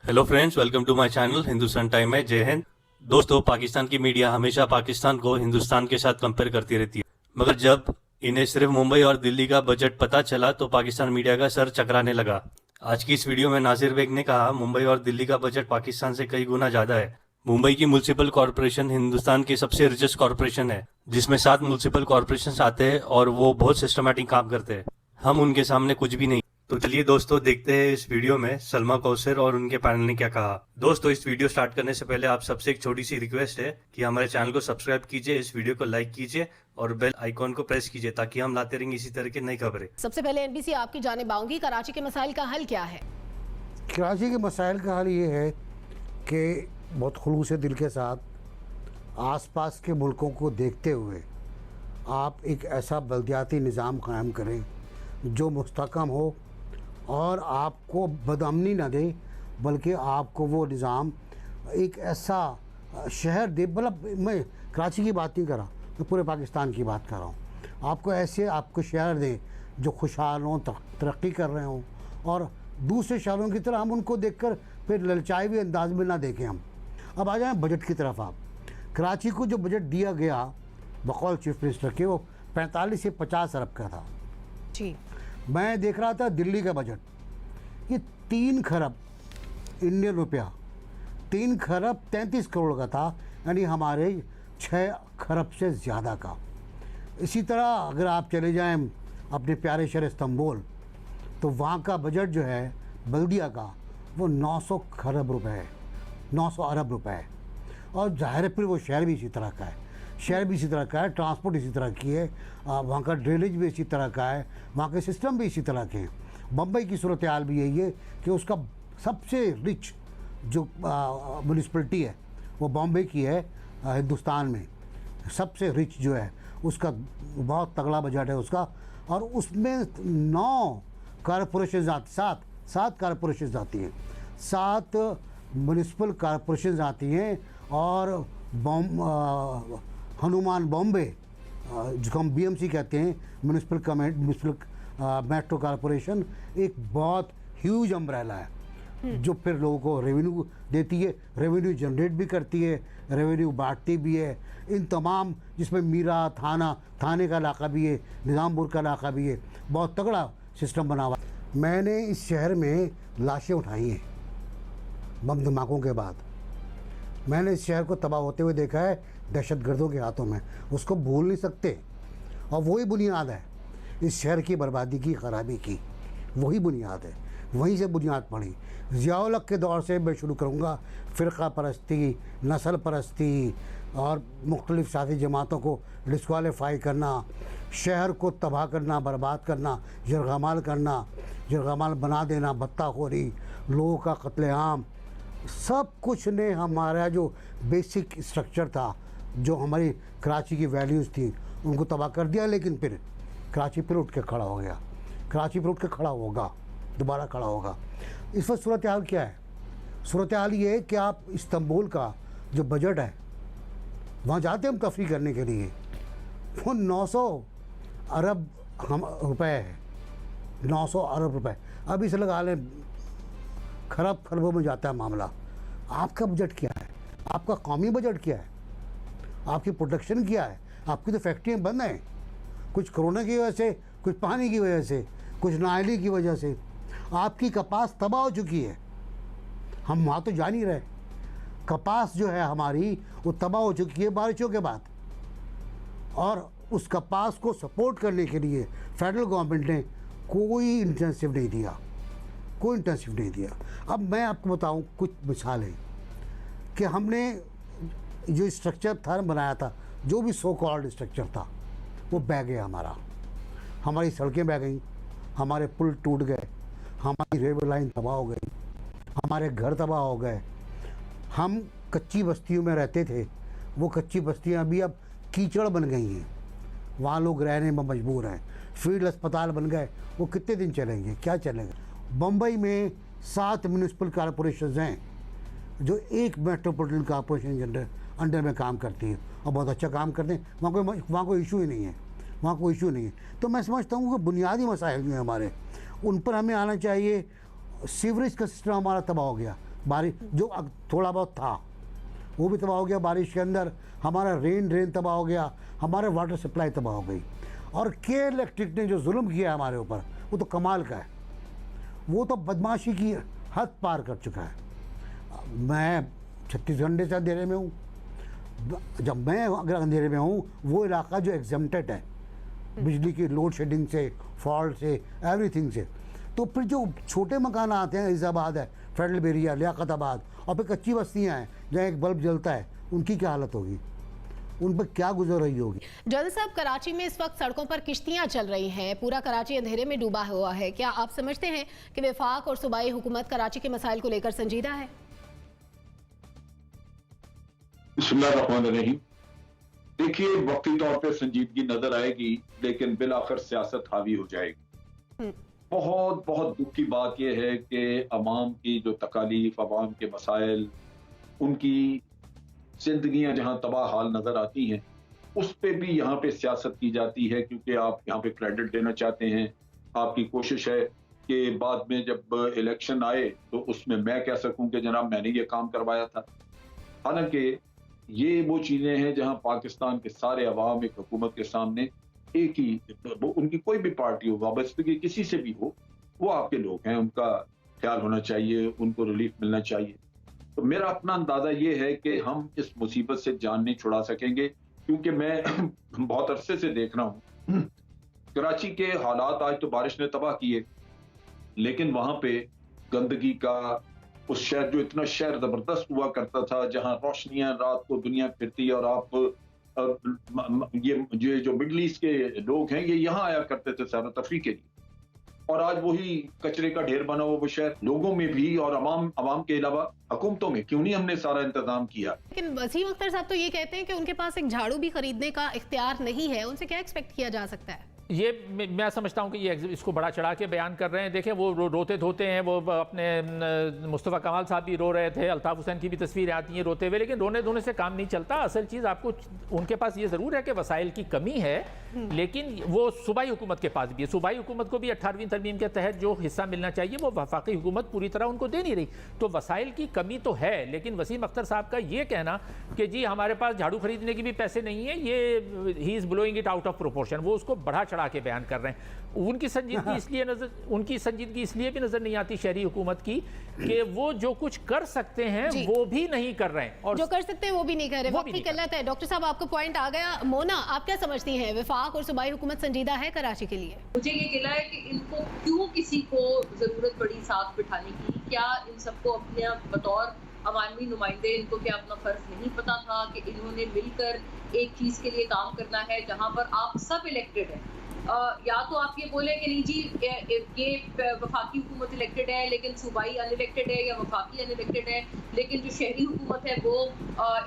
Hello friends, welcome to my channel Hindustan time है। जय हिंद। दोस्तों, पाकिस्तान की मीडिया हमेशा पाकिस्तान को हिंदुस्तान के साथ कंपेयर करती रहती है, मगर जब इन्हें सिर्फ मुंबई और दिल्ली का बजट पता चला तो पाकिस्तान मीडिया का सर चकराने लगा। आज की इस वीडियो में नासिर बेग ने कहा, मुंबई और दिल्ली का बजट पाकिस्तान से कई गुना ज्यादा है। मुंबई की म्युनिसिपल कॉरपोरेशन हिंदुस्तान की सबसे रिचेस्ट कॉरपोरेशन है, जिसमें 7 म्युनिसिपल कॉरपोरेशन आते हैं और वो बहुत सिस्टमैटिक काम करते हैं। हम उनके सामने कुछ भी नहीं। तो चलिए दोस्तों, देखते हैं इस वीडियो में सलमा कौसर और उनके पैनल ने क्या कहा। दोस्तों, इस वीडियो स्टार्ट करने से पहले आप सबसे एक छोटी सी रिक्वेस्ट है कि हमारे चैनल को सब्सक्राइब कीजिए, इस वीडियो को लाइक कीजिए और बेल आइकॉन को प्रेस कीजिए ताकि हम लाते रहेंगे इसी तरह की नई खबरें। सबसे पहले एनबीसी आपकी जानिब आऊंगी। कराची के मसाइल का हल क्या है? कराची के मसाइल का हल ये है कि बहुत खुलूस दिल के साथ आसपास के मुल्कों को देखते हुए आप एक ऐसा बल्दियाती निज़ाम कायम करें जो मुस्तहकम हो और आपको बदअमनी ना दे, बल्कि आपको वो निज़ाम एक ऐसा शहर दे। मतलब मैं कराची की बात नहीं कर रहा, मैं पूरे पाकिस्तान की बात कर रहा हूँ। आपको ऐसे आपको शहर दें जो खुशहाल हों, तरक्की कर रहे हों, और दूसरे शहरों की तरह हम उनको देखकर फिर ललचाए हुए अंदाज में ना देखें हम। अब आ जाएँ बजट की तरफ। आप कराची को जो बजट दिया गया बकौल चीफ मिनिस्टर के, वो 45 से 50 अरब का था जी। मैं देख रहा था दिल्ली का बजट, ये 3 खरब इंडियन रुपया, 3 खरब 33 करोड़ का था, यानी हमारे 6 खरब से ज़्यादा का। इसी तरह अगर आप चले जाएं अपने प्यारे शहर इस्तांबुल, तो वहाँ का बजट जो है बल्दिया का, वो 900 खरब रुपए है, 900 अरब रुपए है। और ज़ाहिर है फिर वो शहर भी इसी तरह का है, शहर भी इसी तरह का है, ट्रांसपोर्ट इसी तरह की है, वहाँ का ड्रेनेज भी इसी तरह का है, वहाँ के सिस्टम भी इसी तरह के हैं। बम्बई की सूरत हाल भी यही है कि उसका सबसे रिच जो म्यूनिसिपलिटी है वो बॉम्बे की है, हिंदुस्तान में सबसे रिच जो है, उसका बहुत तगड़ा बजट है उसका। और उसमें 9 कॉरपोरेशन आती, 7 कॉरपोरेशन आती हैं, 7 म्यूनिसिपल कॉरपोरेशन आती हैं। और हनुमान बॉम्बे, जिसको हम बीएमसी कहते हैं, म्यूनिसिपल मेट्रो कॉरपोरेशन, एक बहुत ह्यूज अम्ब्रेला है जो फिर लोगों को रेवेन्यू देती है, रेवेन्यू जनरेट भी करती है, रेवेन्यू बांटती भी है। इन तमाम, जिसमें मीरा थाने का इलाका भी है, निज़ामपुर का इलाका भी है, बहुत तगड़ा सिस्टम बना हुआ। मैंने इस शहर में लाशें उठाई हैं बम धमाकों के बाद। मैंने इस शहर को तबाह होते हुए देखा है दहशतगर्दों के हाथों में, उसको भूल नहीं सकते। और वही बुनियाद है इस शहर की बर्बादी की, खराबी की, वही बुनियाद है, वहीं से बुनियाद पड़ी। ज़िया-उल हक के दौर से मैं शुरू करूँगा, फ़िरक़ा परस्ती, नस्ल परस्ती और मुख्तलिफ़ सियासी जमातों को डिस्क्वालीफाई करना, शहर को तबाह करना, बर्बाद करना, यरगमाल बना देना, बत्ताखोरी, लोगों का कत्लेआम, सब कुछ ने हमारा जो बेसिक स्ट्रक्चर था, जो हमारी कराची की वैल्यूज़ थी, उनको तबाह कर दिया। लेकिन फिर कराची फिर उठ के खड़ा हो गया, कराची फिर उठ के खड़ा होगा, दोबारा खड़ा होगा। इस वक्त सूरत हाल क्या है? सूरत हाल ये है कि आप इस्तांबुल का जो बजट है, वहाँ जाते हैं हम तफरी करने के लिए, वो 900 अरब रुपए है, 900 अरब रुपए। अब इसे लगा लें खरबों में जाता है मामला। आपका बजट क्या है? आपका कौमी बजट क्या है? आपकी प्रोडक्शन क्या है? आपकी तो फैक्ट्रियाँ बंद हैं, कुछ कोरोना की वजह से, कुछ पानी की वजह से, कुछ नाअहली की वजह से। आपकी कपास तबाह हो चुकी है, हम वहाँ तो जा नहीं रहे। कपास जो है हमारी, वो तबाह हो चुकी है बारिशों के बाद। और उस कपास को सपोर्ट करने के लिए फेडरल गवर्नमेंट ने कोई इंटेंसिव नहीं दिया, कोई इंटेंसिव नहीं दिया। अब मैं आपको बताऊं कुछ मिसालें कि हमने जो स्ट्रक्चर था बनाया था, जो भी सो कॉल्ड स्ट्रक्चर था, वो बह गया हमारा। हमारी सड़कें बह गई, हमारे पुल टूट गए, हमारी रेलवे लाइन तबाह हो गई, हमारे घर तबाह हो गए। हम कच्ची बस्तियों में रहते थे, वो कच्ची बस्तियां अभी अब कीचड़ बन गई हैं, वहाँ लोग रहने में मजबूर हैं। फील्ड अस्पताल बन गए, वो कितने दिन चलेंगे? क्या चलेगा? बम्बई में 7 म्यूनिसिपल कॉरपोरेशन हैं जो एक मेट्रोपॉलिटन कॉरपोरेशन अंडर में काम करती है और बहुत अच्छा काम करते हैं। वहाँ कोई इशू ही नहीं है, वहाँ कोई इशू नहीं है। तो मैं समझता हूँ कि बुनियादी मसाइल जो हैं हमारे, उन पर हमें आना चाहिए। सीवरेज का सिस्टम हमारा तबाह हो गया, बारिश जो थोड़ा बहुत था वो भी तबाह हो गया बारिश के अंदर, हमारा ड्रेन तबाह हो गया, हमारे वाटर सप्लाई तबाह हो गई। और के इलेक्ट्रिक ने जो जुल्म किया हमारे ऊपर वो तो कमाल का है, वो तो बदमाशी की हद पार कर चुका है। मैं 36 घंटे से अंधेरे में हूँ, जब मैं अगर अंधेरे में हूँ वो इलाका जो एग्जम्प्टेड है बिजली की लोड शेडिंग से, फॉल्ट से, एवरीथिंग से, तो फिर जो छोटे मकान आते हैं, इजाबाद है, फेडरल बेरिया, लियाकताबाद, और फिर कच्ची बस्तियाँ हैं जहाँ एक बल्ब जलता है, उनकी क्या हालत होगी, उन पर क्या गुजर रही होगी। जल्द साहब, कराची में इस वक्त सड़कों पर किश्तियां चल रही हैं, पूरा कराची अंधेरे में डूबा हुआ है। क्या आप समझते हैं कि वफाक और सूबाई हुकूमत कराची के मसाइल को लेकर संजीदा है? बिस्मिल्लाहिर्रहमानिर्रहीम। देखिए, वक्ती तौर पे संजीदगी नजर आएगी, लेकिन बिल आखिर सियासत हावी हो जाएगी। बहुत बहुत दुख की बात यह है कि अवाम की जो तकालीफ, अवाम के मसाइल, उनकी जिंदगियां जहां तबाह हाल नजर आती हैं, उस पे भी यहाँ पे सियासत की जाती है, क्योंकि आप यहाँ पे क्रेडिट देना चाहते हैं। आपकी कोशिश है कि बाद में जब इलेक्शन आए तो उसमें मैं कह सकूं कि जनाब मैंने ये काम करवाया था। हालांकि ये वो चीजें हैं जहां पाकिस्तान के सारे अवाम एक हुकूमत के सामने एक ही, उनकी कोई भी पार्टी हो, वाबस्तगी किसी से भी हो, वो आपके लोग हैं, उनका ख्याल होना चाहिए, उनको रिलीफ मिलना चाहिए। तो मेरा अपना अंदाजा ये है कि हम इस मुसीबत से जान नहीं छुड़ा सकेंगे, क्योंकि मैं बहुत अरसे से देख रहा हूँ कराची के हालात। आज तो बारिश ने तबाह किए, लेकिन वहां पे गंदगी का, उस शहर जो इतना शहर जबरदस्त हुआ करता था, जहां रोशनियां रात को दुनिया फिरती, और आप ये जो मिडल ईस्ट के लोग हैं ये यहाँ आया करते थे सैर तफरीह के लिए, और आज वही कचरे का ढेर बना हुआ वो शहर। लोगों में भी और अवाम के अलावा हुकूमतों में क्यों नहीं हमने सारा इंतजाम किया। लेकिन वसीम अख्तर साहब तो ये कहते हैं कि उनके पास एक झाड़ू भी खरीदने का इख्तियार नहीं है, उनसे क्या एक्सपेक्ट किया जा सकता है? ये मैं समझता हूँ कि ये इसको बड़ा चढ़ा के बयान कर रहे हैं। देखें, वो रोते धोते हैं, वो अपने मुस्तफ़ा कमाल साहब भी रो रहे थे, अल्ताफ़ हुसैन की भी तस्वीरें आती हैं रोते हुए, लेकिन रोने धोने से काम नहीं चलता। असल चीज़ आपको, उनके पास ये ज़रूर है कि वसाइल की कमी है, लेकिन वो सूबाई हुकूमत के पास भी है। सूबाई हुकूमत को भी 18वीं तरमीम के तहत जो हिस्सा मिलना चाहिए वो वफाकी हुकूमत पूरी तरह उनको दे नहीं रही। तो वसाइल की कमी तो है, लेकिन वसीम अख्तर साहब का ये कहना कि जी हमारे पास झाड़ू खरीदने के भी पैसे नहीं है, ये he is blowing it out of proportion, वो उसको बढ़ा चढ़ा के बयान कर रहे हैं। उनकी संजीदगी इसलिए भी नजर नहीं आती शहरी हुकूमत की कि वो जो कुछ कर सकते हैं वो भी नहीं कर रहे हैं, और जो कर सकते हैं वो भी नहीं कर रहे। वक्त की किल्लत है। डॉक्टर साहब, आपको पॉइंट आ गया। मोना, आप क्या समझती हैं, वफाक और सूबाई हुकूमत संजीदा है कराची के लिए? मुझे ये गिला है कि इनको क्यों किसी को जरूरत पड़ी साथ बिठाने की। क्या इन सबको अपने बतौर अवामी नुमाइंदे इनको क्या अपना फर्ज नहीं पता था कि इन्होंने मिलकर एक चीज के लिए काम करना है जहां पर आप सब इलेक्टेड हैं? या तो आप ये बोले कि नहीं जी ये वफाकी हुकूमत इलेक्टेड है लेकिन सूबाई अनइलेक्टेड है, या वफाकी अनइलेक्टेड है लेकिन जो शहरी हुकूमत है वो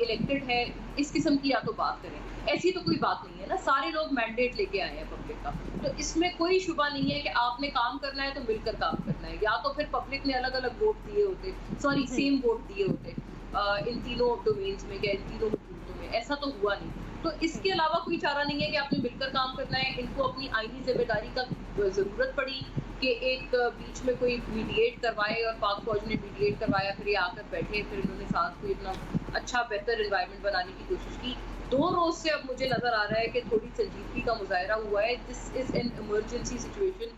इलेक्टेड है। इस किस्म की या तो बात करें, ऐसी तो कोई बात नहीं है ना। सारे लोग मैंडेट लेके आए हैं पब्लिक का, तो इसमें कोई शुबा नहीं है कि आपने काम करना है तो मिलकर काम करना है। या तो फिर पब्लिक ने अलग अलग वोट दिए होते, सॉरी सेम वोट दिए होते इन तीनों डोमेन्स में, या इन तीनों हुकूमतों में। ऐसा तो हुआ नहीं। तो इसके अलावा कोई चारा नहीं है कि आपने मिलकर काम करना है। इनको अपनी आईनी जिम्मेदारी का जरूरत पड़ी कि एक बीच में कोई मीडिएट करवाए, और पाक फौज ने मीडिएट करवाया, फिर ये आकर बैठे, फिर इन्होंने साथ कोई इतना अच्छा बेहतर एनवायरनमेंट बनाने की कोशिश की। 2 रोज से अब मुझे नजर आ रहा है कि थोड़ी संजीदगी का मुजाहरा हुआ है। This is an emergency situation.